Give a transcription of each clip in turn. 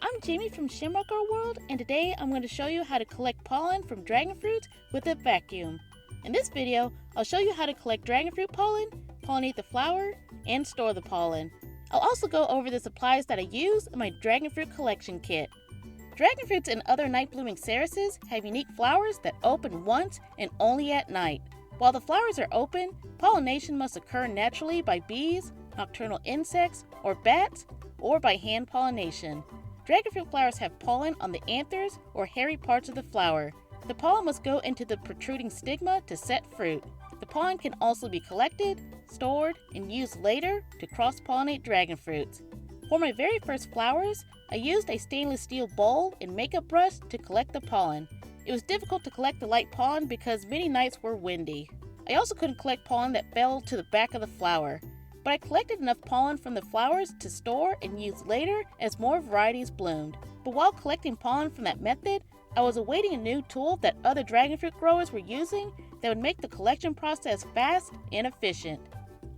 I'm Jamie from Shamrock World, and today I'm going to show you how to collect pollen from dragonfruit with a vacuum. In this video, I'll show you how to collect dragonfruit pollen, pollinate the flower, and store the pollen. I'll also go over the supplies that I use in my dragonfruit collection kit. Dragonfruits and other night-blooming cerises have unique flowers that open once and only at night. While the flowers are open, pollination must occur naturally by bees, nocturnal insects, or bats, or by hand pollination. Dragonfruit flowers have pollen on the anthers or hairy parts of the flower. The pollen must go into the protruding stigma to set fruit. The pollen can also be collected, stored, and used later to cross-pollinate dragonfruits. For my very first flowers, I used a stainless steel bowl and makeup brush to collect the pollen. It was difficult to collect the light pollen because many nights were windy. I also couldn't collect pollen that fell to the back of the flower, but I collected enough pollen from the flowers to store and use later as more varieties bloomed. But while collecting pollen from that method, I was awaiting a new tool that other dragonfruit growers were using that would make the collection process fast and efficient.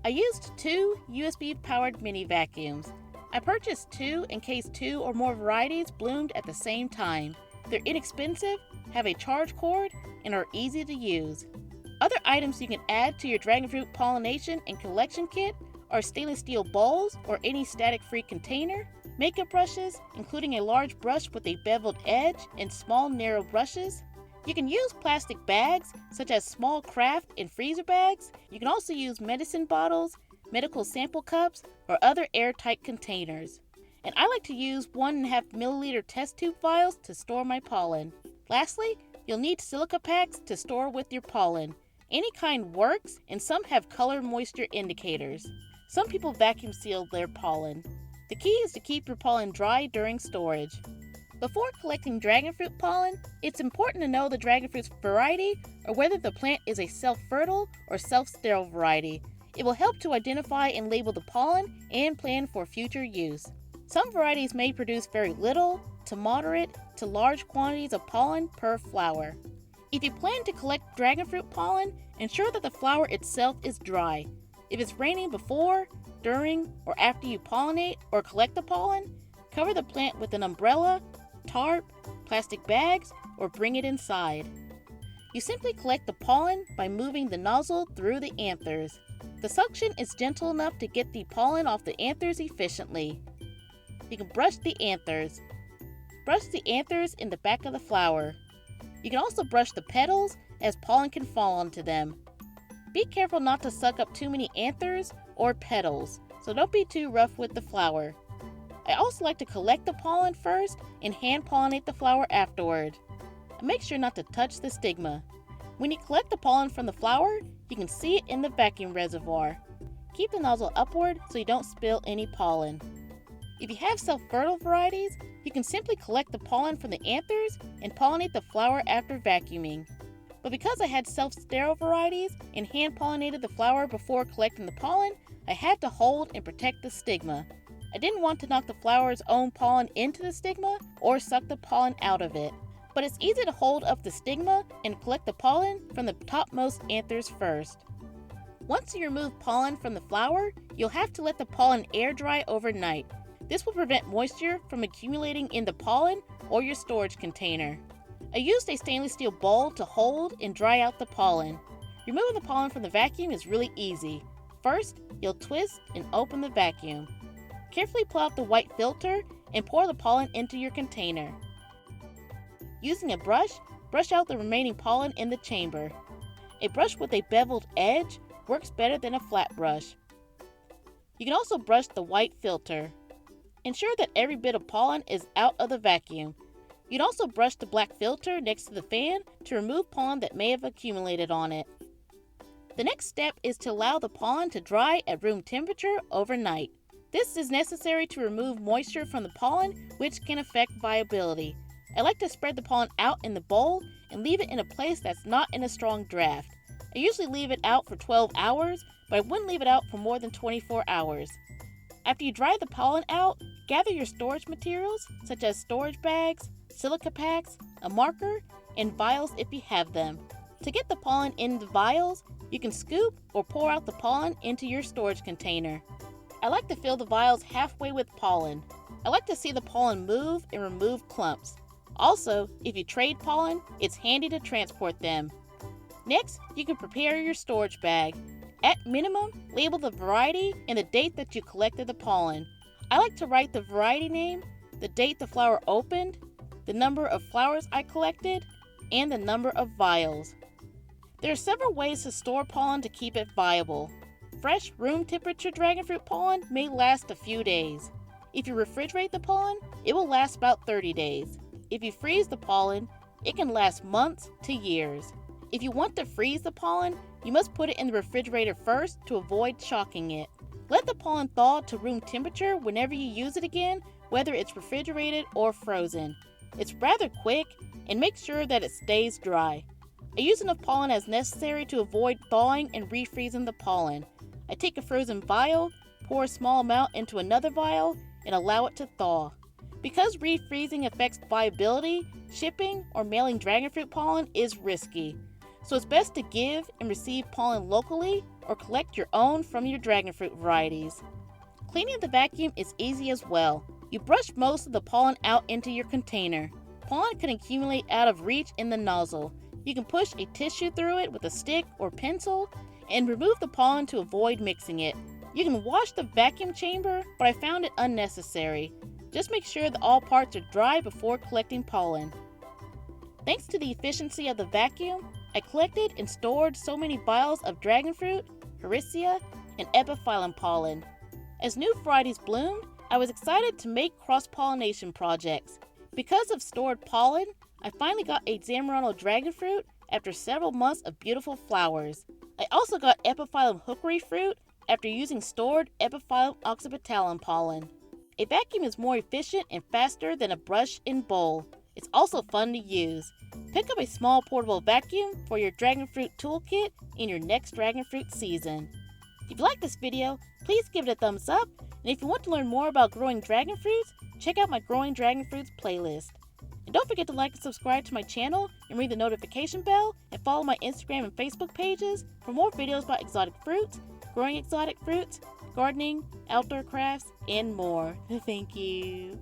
I used two USB-powered mini vacuums. I purchased two in case two or more varieties bloomed at the same time. They're inexpensive, have a charge cord, and are easy to use. Other items you can add to your dragonfruit pollination and collection kit are stainless steel bowls or any static-free container, makeup brushes, including a large brush with a beveled edge and small narrow brushes. You can use plastic bags, such as small craft and freezer bags. You can also use medicine bottles, medical sample cups, or other airtight containers. And I like to use 1.5 milliliter test tube vials to store my pollen. Lastly, you'll need silica packs to store with your pollen. Any kind works, and some have color moisture indicators. Some people vacuum seal their pollen. The key is to keep your pollen dry during storage. Before collecting dragonfruit pollen, it's important to know the dragonfruit's variety or whether the plant is a self-fertile or self-sterile variety. It will help to identify and label the pollen and plan for future use. Some varieties may produce very little to moderate to large quantities of pollen per flower. If you plan to collect dragonfruit pollen, ensure that the flower itself is dry. If it's raining before, during, or after you pollinate or collect the pollen, cover the plant with an umbrella, tarp, plastic bags, or bring it inside. You simply collect the pollen by moving the nozzle through the anthers. The suction is gentle enough to get the pollen off the anthers efficiently. You can brush the anthers. Brush the anthers in the back of the flower. You can also brush the petals as pollen can fall onto them. Be careful not to suck up too many anthers or petals, so don't be too rough with the flower. I also like to collect the pollen first and hand pollinate the flower afterward. Make sure not to touch the stigma. When you collect the pollen from the flower, you can see it in the vacuum reservoir. Keep the nozzle upward so you don't spill any pollen. If you have self-fertile varieties, you can simply collect the pollen from the anthers and pollinate the flower after vacuuming. But because I had self-sterile varieties and hand-pollinated the flower before collecting the pollen, I had to hold and protect the stigma. I didn't want to knock the flower's own pollen into the stigma or suck the pollen out of it. But it's easy to hold up the stigma and collect the pollen from the topmost anthers first. Once you remove pollen from the flower, you'll have to let the pollen air dry overnight. This will prevent moisture from accumulating in the pollen or your storage container. I used a stainless steel bowl to hold and dry out the pollen. Removing the pollen from the vacuum is really easy. First, you'll twist and open the vacuum. Carefully pull out the white filter and pour the pollen into your container. Using a brush, brush out the remaining pollen in the chamber. A brush with a beveled edge works better than a flat brush. You can also brush the white filter. Ensure that every bit of pollen is out of the vacuum. You can also brush the black filter next to the fan to remove pollen that may have accumulated on it. The next step is to allow the pollen to dry at room temperature overnight. This is necessary to remove moisture from the pollen, which can affect viability. I like to spread the pollen out in the bowl and leave it in a place that's not in a strong draft. I usually leave it out for 12 hours, but I wouldn't leave it out for more than 24 hours. After you dry the pollen out, gather your storage materials, such as storage bags, silica packs, a marker, and vials if you have them. To get the pollen in the vials, you can scoop or pour out the pollen into your storage container. I like to fill the vials halfway with pollen. I like to see the pollen move and remove clumps. Also, if you trade pollen, it's handy to transport them. Next, you can prepare your storage bag. At minimum, label the variety and the date that you collected the pollen. I like to write the variety name, the date the flower opened, the number of flowers I collected, and the number of vials. There are several ways to store pollen to keep it viable. Fresh room temperature dragonfruit pollen may last a few days. If you refrigerate the pollen, it will last about 30 days. If you freeze the pollen, it can last months to years. If you want to freeze the pollen, you must put it in the refrigerator first to avoid shocking it. Let the pollen thaw to room temperature whenever you use it again, whether it's refrigerated or frozen. It's rather quick, and make sure that it stays dry. I use enough pollen as necessary to avoid thawing and refreezing the pollen. I take a frozen vial, pour a small amount into another vial, and allow it to thaw. Because refreezing affects viability, shipping or mailing dragonfruit pollen is risky. So it's best to give and receive pollen locally or collect your own from your dragonfruit varieties. Cleaning the vacuum is easy as well. You brush most of the pollen out into your container. Pollen can accumulate out of reach in the nozzle. You can push a tissue through it with a stick or pencil and remove the pollen to avoid mixing it. You can wash the vacuum chamber, but I found it unnecessary. Just make sure that all parts are dry before collecting pollen. Thanks to the efficiency of the vacuum, I collected and stored so many vials of dragonfruit, Harisia, and epiphyllum pollen. As new varieties bloomed, I was excited to make cross-pollination projects. Because of stored pollen, I finally got a Zamorano dragonfruit after several months of beautiful flowers. I also got epiphyllum hookery fruit after using stored epiphyllum occipitalum pollen. A vacuum is more efficient and faster than a brush and bowl. It's also fun to use. Pick up a small portable vacuum for your dragonfruit toolkit in your next dragonfruit season. If you like this video, please give it a thumbs up, and if you want to learn more about growing dragonfruits, check out my Growing Dragonfruits playlist. And don't forget to like and subscribe to my channel and ring the notification bell and follow my Instagram and Facebook pages for more videos about exotic fruits, growing exotic fruits, gardening, outdoor crafts, and more. Thank you.